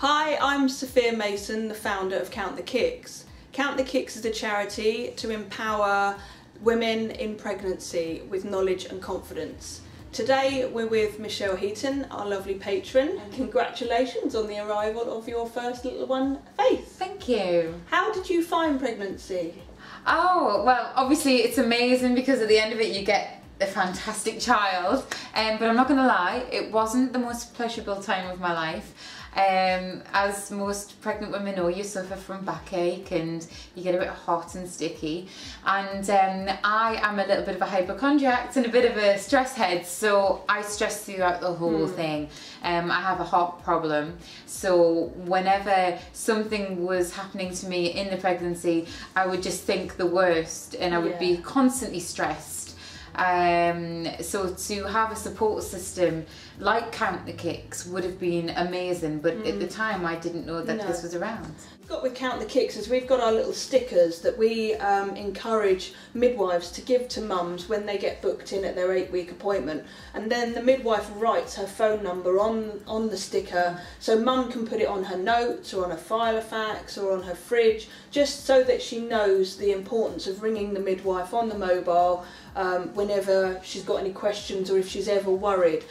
Hi, I'm Sophia Mason, the founder of Count the Kicks. Count the Kicks is a charity to empower women in pregnancy with knowledge and confidence. Today we're with Michelle Heaton, our lovely patron. Congratulations on the arrival of your first little one, Faith. Thank you. How did you find pregnancy? Oh, well, obviously it's amazing because at the end of it you get a fantastic child, but I'm not going to lie, it wasn't the most pleasurable time of my life. As most pregnant women know, you suffer from backache and you get a bit hot and sticky, and I am a little bit of a hypochondriac and a bit of a stress head, so I stress throughout the whole thing. I have a heart problem, so whenever something was happening to me in the pregnancy, I would just think the worst and I would be constantly stressed. So to have a support system like Count the Kicks would have been amazing, but at the time I didn't know that this was around. What we've got with Count the Kicks is we've got our little stickers that we encourage midwives to give to mums when they get booked in at their 8-week appointment, and then the midwife writes her phone number on the sticker so mum can put it on her notes or on a Filofax or on her fridge, just so that she knows the importance of ringing the midwife on the mobile whenever she's got any questions or if she's ever worried.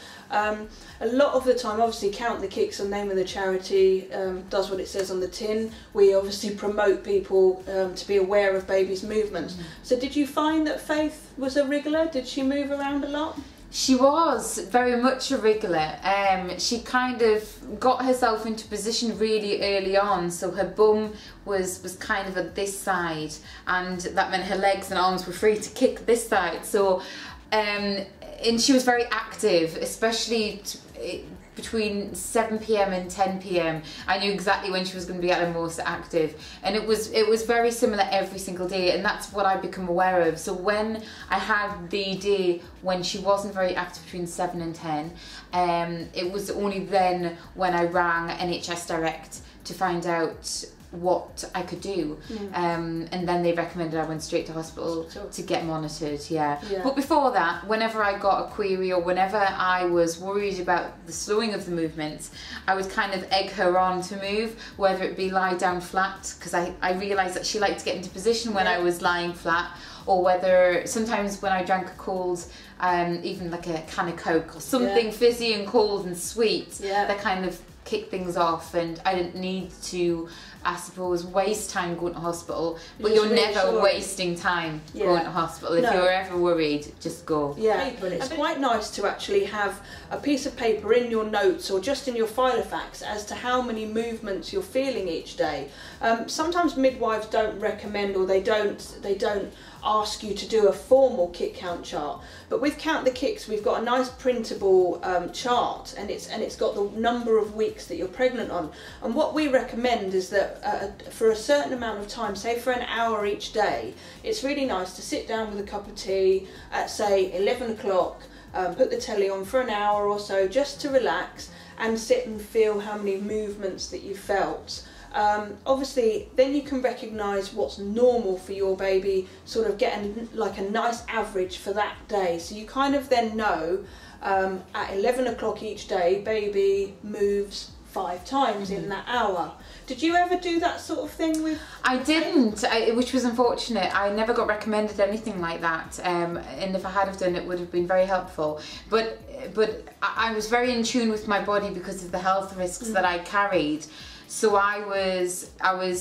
A lot of the time, obviously Count the Kicks, the name of the charity, does what it says on the tin. We obviously promote people to be aware of babies' movements. So did you find that Faith was a wriggler? Did she move around a lot? She was very much a wriggler. She kind of got herself into position really early on, so her bum was kind of at this side, and that meant her legs and arms were free to kick this side. So and she was very active, especially between 7 PM and 10 PM. I knew exactly when she was going to be at her most active, and it was very similar every single day, and that's what I've become aware of. So when I had the day when she wasn't very active between 7 and 10, it was only then when I rang NHS Direct to find out what I could do, and then they recommended I went straight to hospital to get monitored. But before that, whenever I got a query or whenever I was worried about the slowing of the movements, I would kind of egg her on to move, whether it be lie down flat, because I realised that she liked to get into position when I was lying flat, or whether sometimes when I drank a cold, even like a can of Coke or something fizzy and cold and sweet, that kind of kick things off, and I didn't need to, I suppose, waste time going to hospital, but you're never wasting time going to hospital. If you're ever worried, just go. But it's quite nice to actually have a piece of paper in your notes or just in your Filofax as to how many movements you're feeling each day. Sometimes midwives don't recommend, or they don't ask you to do a formal kick count chart, but with Count the Kicks we've got a nice printable chart, and it's got the number of weeks that you're pregnant on, and what we recommend is that for a certain amount of time, say for an hour each day, it's really nice to sit down with a cup of tea at say 11 o'clock, put the telly on for an hour or so just to relax and sit and feel how many movements that you felt. Obviously then you can recognise what's normal for your baby, sort of getting like a nice average for that day, so you kind of then know at 11 o'clock each day baby moves 5 times in that hour. Did you ever do that sort of thing with? I didn't, which was unfortunate. I never got recommended anything like that, and if I had have done it would have been very helpful. But I was very in tune with my body because of the health risks that I carried. So I was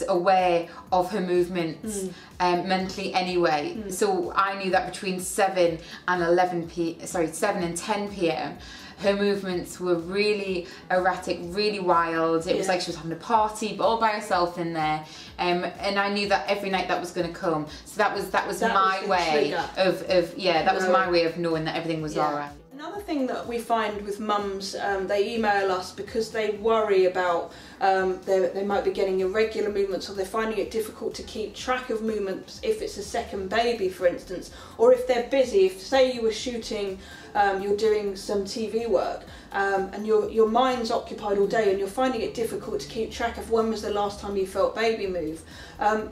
aware of her movements mentally anyway. So I knew that between 7 and 10 PM, her movements were really erratic, really wild. It was like she was having a party, but all by herself in there. And I knew that every night that was going to come. So that was my way of my way of knowing that everything was alright. Another thing that we find with mums, they email us because they worry about they might be getting irregular movements, or they're finding it difficult to keep track of movements if it's a second baby, for instance, or if they're busy. If, say, you were shooting, you're doing some TV work, and your mind's occupied all day and you're finding it difficult to keep track of when was the last time you felt baby move.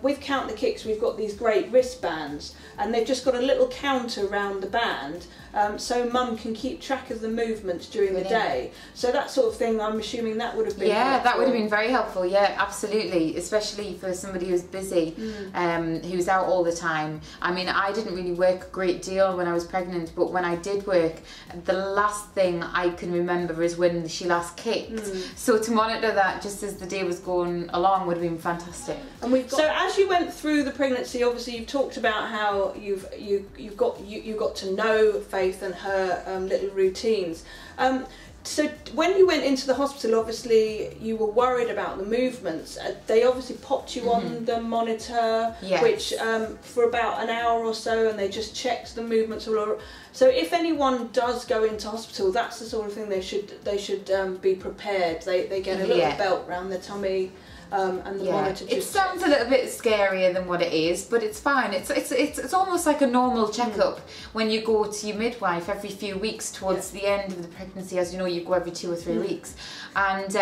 With Count the Kicks we've got these great wristbands, and they've just got a little counter around the band, so mum can keep track of the movements during the day. So that sort of thing, I'm assuming that would have been helpful. That would have been very helpful. Yeah, absolutely, especially for somebody who's busy, who's out all the time. I mean, I didn't really work a great deal when I was pregnant, but when I did work, the last thing I can remember is when she last kicked. So to monitor that just as the day was going along would have been fantastic. And so as you went through the pregnancy, obviously you've talked about how you got to know Faith and her little routines. So when you went into the hospital, obviously you were worried about the movements. They obviously popped you on the monitor, which for about an hour or so, and they just checked the movements all over. So if anyone does go into hospital, that's the sort of thing they should be prepared. They get a little belt around their tummy. And the monitor just it sounds a little bit scarier than what it is, but it's fine. It's almost like a normal checkup when you go to your midwife every few weeks towards the end of the pregnancy. As you know, you go every 2 or 3 weeks, and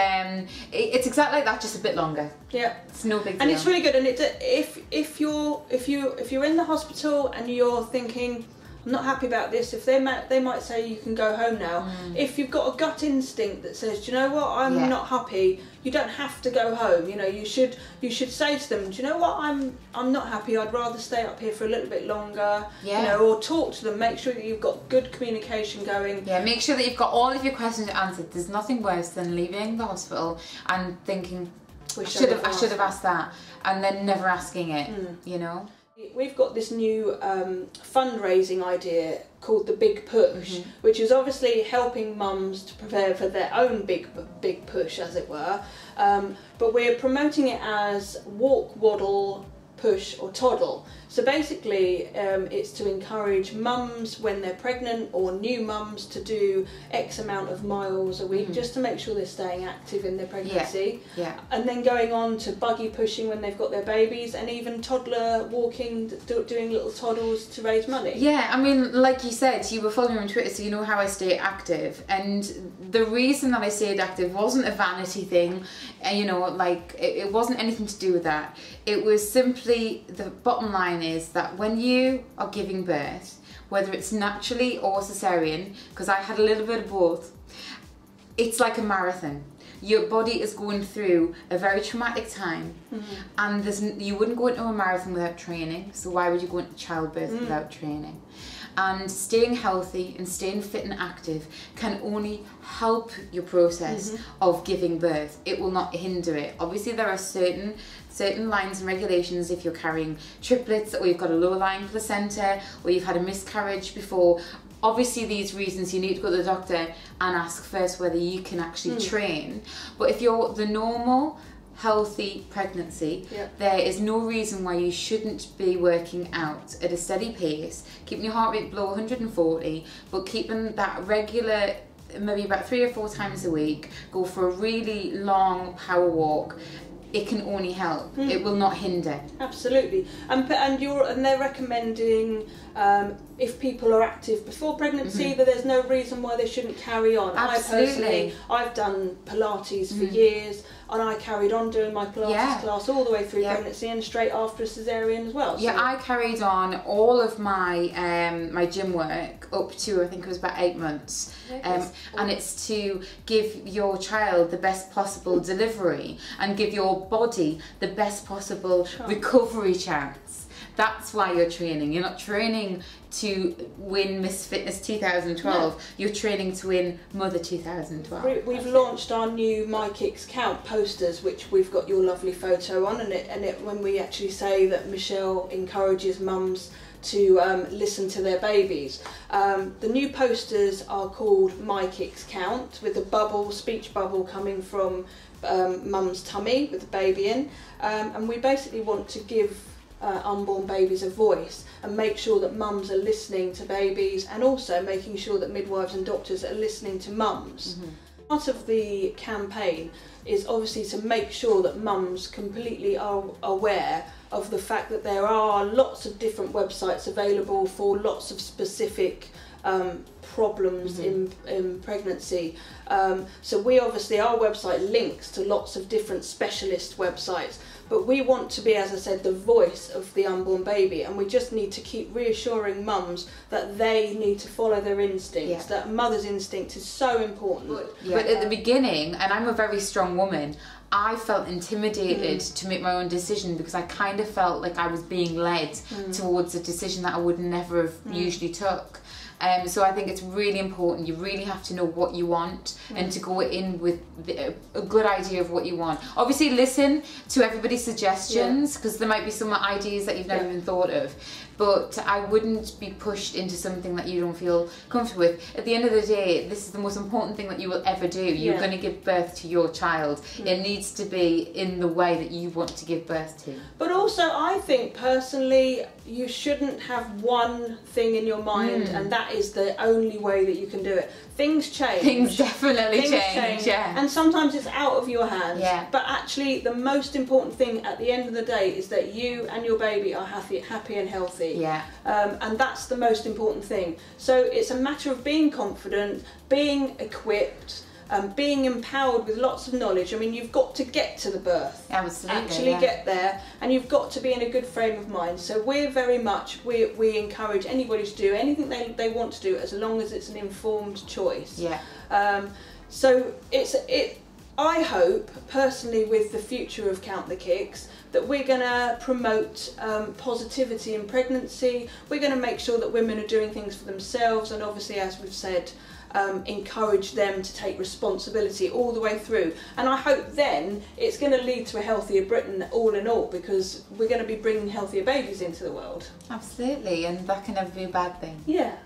it's exactly like that, just a bit longer. Yeah, it's no big deal. And it's really good. And if you're in the hospital and you're thinking, I'm not happy about this, if they might say you can go home now. If you've got a gut instinct that says, do you know what, I'm not happy, you don't have to go home. You know, you should say to them, do you know what, I'm not happy, I'd rather stay up here for a little bit longer. You know, or talk to them, make sure that you've got good communication going. Yeah, make sure that you've got all of your questions answered. There's nothing worse than leaving the hospital and thinking, I should have asked that, and then never asking it, you know. We've got this new fundraising idea called the Big Push, which is obviously helping mums to prepare for their own big push, as it were. But we're promoting it as walk, waddle, push or toddle. So basically it's to encourage mums when they're pregnant or new mums to do X amount of miles a week, just to make sure they're staying active in their pregnancy. And then going on to buggy pushing when they've got their babies, and even toddler walking, doing little toddles to raise money. Yeah, I mean, like you said, you were following me on Twitter, so you know how I stay active. And the reason that I stayed active wasn't a vanity thing, you know, like it wasn't anything to do with that. It was simply, the bottom line is that when you are giving birth, whether it's naturally or cesarean, because I had a little bit of both, it's like a marathon. Your body is going through a very traumatic time, and you wouldn't go into a marathon without training, so why would you go into childbirth without training? And staying healthy and staying fit and active can only help your process of giving birth. It will not hinder it. Obviously there are certain lines and regulations if you're carrying triplets, or you've got a low-lying placenta, or you've had a miscarriage before. Obviously these reasons you need to go to the doctor and ask first whether you can actually train. But if you're the normal healthy pregnancy, there is no reason why you shouldn't be working out at a steady pace, keeping your heart rate below 140, but keeping that regular, maybe about 3 or 4 times a week. Go for a really long power walk. It can only help. It will not hinder. Absolutely. And they're recommending if people are active before pregnancy, that there's no reason why they shouldn't carry on. Absolutely. I've done Pilates for years, and I carried on doing my Pilates class all the way through pregnancy and straight after a cesarean as well. Yeah, so I carried on all of my my gym work up to, I think it was about 8 months. And it's to give your child the best possible delivery and give your body the best possible recovery chance. That's why you're training. You're not training to win Miss Fitness 2012. You're training to win Mother 2012. We've launched our new My Kicks Count posters, which we've got your lovely photo on, and when we actually say that Michelle encourages mums to listen to their babies. The new posters are called My Kicks Count, with a speech bubble coming from mum's tummy with the baby in, and we basically want to give unborn babies a voice and make sure that mums are listening to babies, and also making sure that midwives and doctors are listening to mums. Part of the campaign is obviously to make sure that mums completely are aware of the fact that there are lots of different websites available for lots of specific problems in pregnancy. So we obviously, our website links to lots of different specialist websites, but we want to be, as I said, the voice of the unborn baby, and we just need to keep reassuring mums that they need to follow their instincts, that mother's instinct is so important. But at the beginning, and I'm a very strong woman, I felt intimidated to make my own decision, because I kind of felt like I was being led towards a decision that I would never have usually took. So I think it's really important. You really have to know what you want and to go in with a good idea of what you want. Obviously, listen to everybody's suggestions, because there might be some ideas that you've never even thought of. But I wouldn't be pushed into something that you don't feel comfortable with. At the end of the day, this is the most important thing that you will ever do. You're going to give birth to your child. It needs to be in the way that you want to give birth to. But also, I think personally, you shouldn't have one thing in your mind and that is the only way that you can do it. Things change. Things definitely change. Yeah. And sometimes it's out of your hands. Yeah. But actually, the most important thing at the end of the day is that you and your baby are happy and healthy. Yeah. And that's the most important thing. So it's a matter of being confident, being equipped, being empowered with lots of knowledge. I mean, you've got to get to the birth. Absolutely. Actually get there, and you've got to be in a good frame of mind. So we're very much, we encourage anybody to do anything they want to do, as long as it's an informed choice. Yeah. So I hope personally, with the future of Count the Kicks, that we're going to promote positivity in pregnancy. We're going to make sure that women are doing things for themselves, and obviously, as we've said, encourage them to take responsibility all the way through. And I hope then it's going to lead to a healthier Britain all in all, because we're going to be bringing healthier babies into the world. Absolutely, and that can never be a bad thing. Yeah.